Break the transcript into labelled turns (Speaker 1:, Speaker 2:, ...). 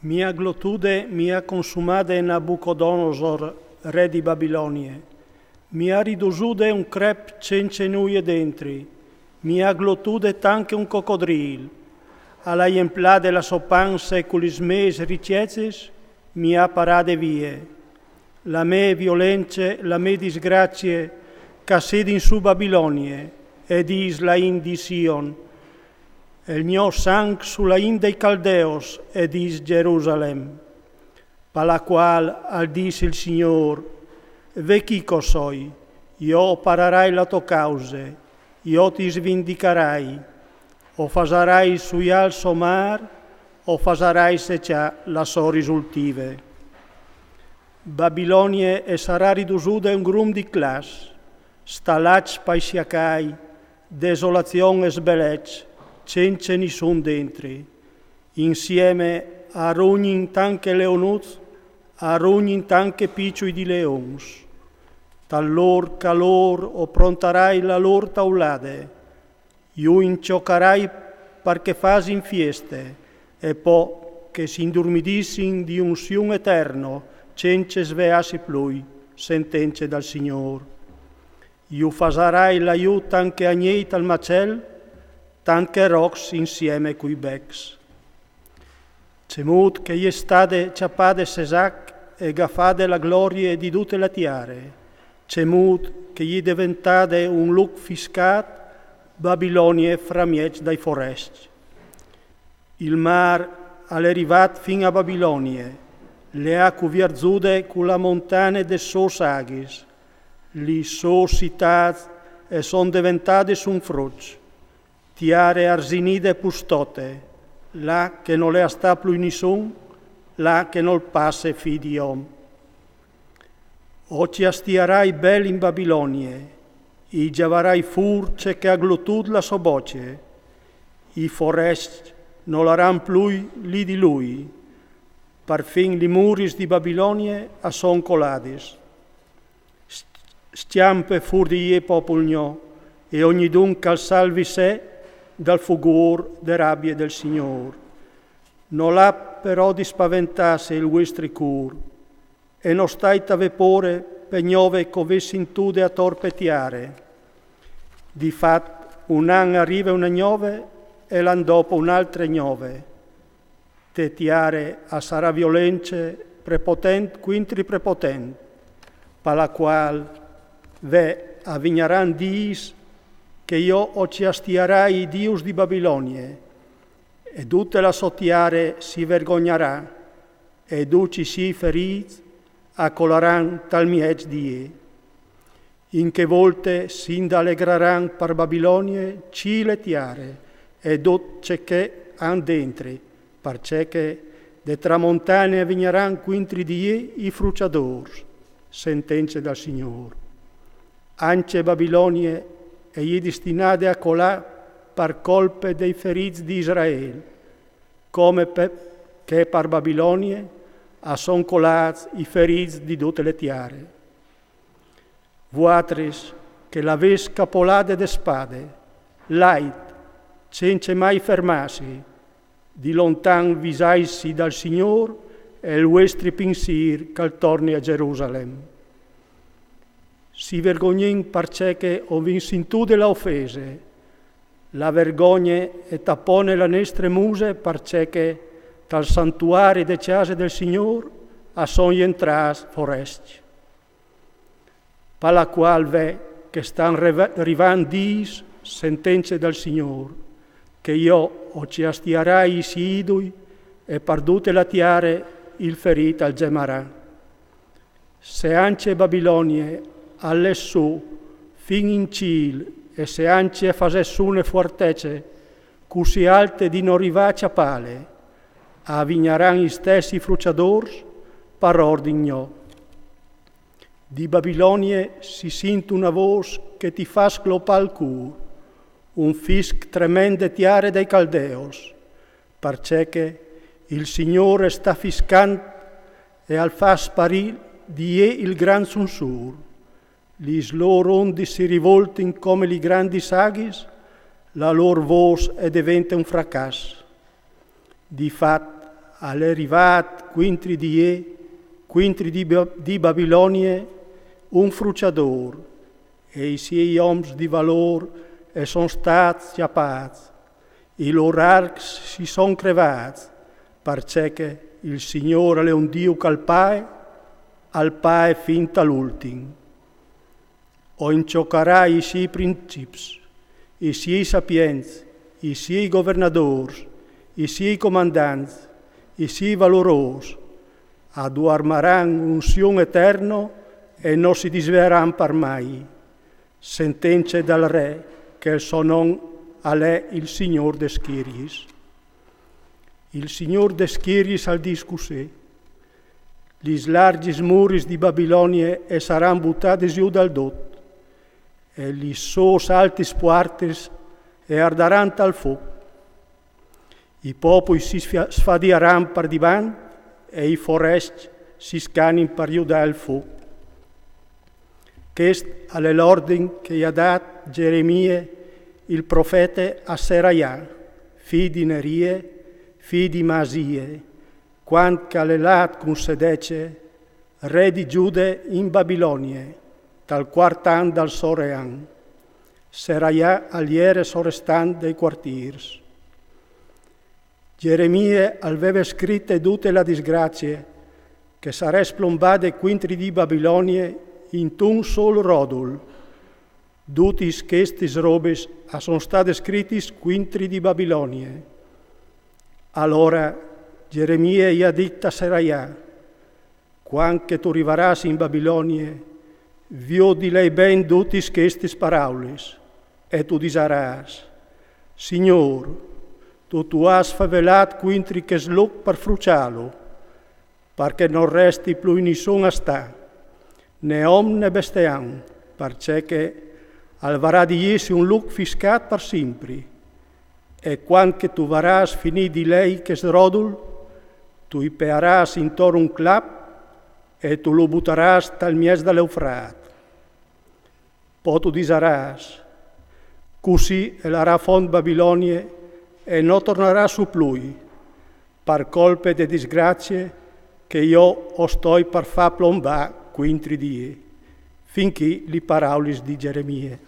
Speaker 1: Mia glotude mia consumade Nabucodonosor, re di Babilonie. Mia ridusude un crep cencenuie dentri. Mia glotude tanche un cocodril. Alla emplade la sopan seculis meis ricezes, mia parade vie. La me violence, la me disgrazie, cassedin su Babilonie, ed is la in di Sion. El mio sang sulla in dei Caldeos, ed is Gerusalem. Pa la qual al dis il Signor, ve chico soi, io pararai la to cause, io ti svindicarai, o fasarai sui al somar, o fasarai seccia la so risultive. Babilonie e sarà ridusuda un grum di clas, stalach paisiacai, desolazione e sbelec, cence nissun dentri, insieme a rugnin tanche leonuz, a rugnin tanche picciui di leons. Tal lor calor o prontarai la lor taulade, iu inciocarai perché fasi in fieste, e po' che si indurmidissin di un siun eterno, cence sveasi plui, sentence dal Signor. Iu fasarai l'aiut anche agneit al macel, tanche rocs insieme cui becs. Cemut che gli stade ciapade sesac e gaffade la gloria di tutte la tiare, cemut che gli diventade un luc fiscat, Babilonie framiec dai foresti. Il mar all'erivat fin a Babilonie, le ha cuvierzude cu la montane de sos agis, li sos citats e son diventate sun fruc, tiare arsinide pustote, là che non le sta più nissun, là che non passe fi di om. O ci astiarai bel in Babilonie, i giavarai furce che aglutud la so voce, i forest non l'aran più lì di lui, par fin li muris di Babilonie a son coladis. Stiampe fur di ie popolnio, e ogni dunque al salvi sé dal fugor de rabbie del Signor. Non l'ha però di spaventarsi il vostri cur, e non stai a vepore per gnove covessi intude a torpetiare. Di fat un an arriva una gnove e l'an dopo un'altra gnove. Te tiare a sarà violence prepotent, quintri prepotent, pa la qual ve avvignaran dis che io o ci astiarai i dius di Babilonie, e tutte la sottiare si vergognerà, e duci si feriz accolaran tal miec die. In che volte s'indallegraran per Babilonie ci le tiare, e duce che han dentri, parce che de tramontane avvigneran quintri die i fruciadors, sentenze dal Signor. Ance Babilonie e gli destinate a colà per colpe dei ferizi di Israele, come che per Babilonie a son colats i ferizi di tutte le tiare. Vuatris che l'aves capolate de spade, lait, senza mai fermarsi, di lontan visaisi dal Signor e il vostri pensier che torni a Gerusalemme. Si vergognin parce che ho vinsintude la offese, la vergogne e tappone la nostre muse parce che dal santuario de case del Signor a son entras foresti. Pa la qual ve che stan rivan dis sentenze dal Signor, che io o ci astiarai i sidui e perdute la tiare il ferita al gemarà. Se ance Babilonie all'essù, fin in cil, e se anche fasessune fortece, cusi alte di non rivacia pale, avvignaran i stessi fruciadors, par ordigno. Di Babilonie si sint una voce che ti fa sclopar il cur, un fisc tremende tiare dei Caldeos, parce che il Signore sta fiscant e al fa sparir di il gran sunsur. Lis lor ondi si rivoltin come li grandi saghis, la lor voce e diventa un fracasso. Di fat all'arrivat quintri di Babilonia, un fruciador, e i suoi uomini di valor e sono stati sciappati, i loro archi si sono crevati, perché il Signore è un Dio che al pae fin all'ultimo. O incioccherà i suoi principi, i suoi sapienzi, i suoi governatori, i suoi comandanti, i suoi valorosi, armaranno un sion eterno e non si disveranno per mai. Sentenze dal Re che il suo nome è il Signor de Schiris. Il Signor de Schiris al discusse. Gli larghi muri di Babilonia e saranno buttati giù dal dotto, e gli suoi alti porti e arderanno al fuoco. I popoli si sfadieranno per divanti e i foresti si scanin per aiutare il fuoco. Questo è l'ordine che ha dato Geremia, il profeta, a Seraia, figlio di Nerie, figlio di Masie, quando Calelat concedece, re di Giude in Babilonia, dal quarto anno dal Sorean. Seraia aliere sorestan dei quartiers. Geremia aveva scritto tutte le disgrazie che sarebbe splombate quintri di Babilonia in un solo rodul. Tutti questi robes sono state scritte quintri di Babilonia. Allora Geremia gli ha detto a Seraia, quando tu arriverai in Babilonia, vi di lei ben tutte queste parole, e tu disaras, Signor, tu has favelato quintri che sluc per frucialo, perché non resti più in nessuna sta, né om né bestiam, perché alvarà di essi un luc fiscat per sempre, e quando tu varas finì di lei che srodul, tu ipearas intorno un clap e tu lo buttaràs dal mies dell'Eufrat. Poi tu disaras, così elarà font Babilonia e non tornerà su lui, per colpe de disgrazie che io o sto per far plombare quintri die, finché li paraulis di Geremia.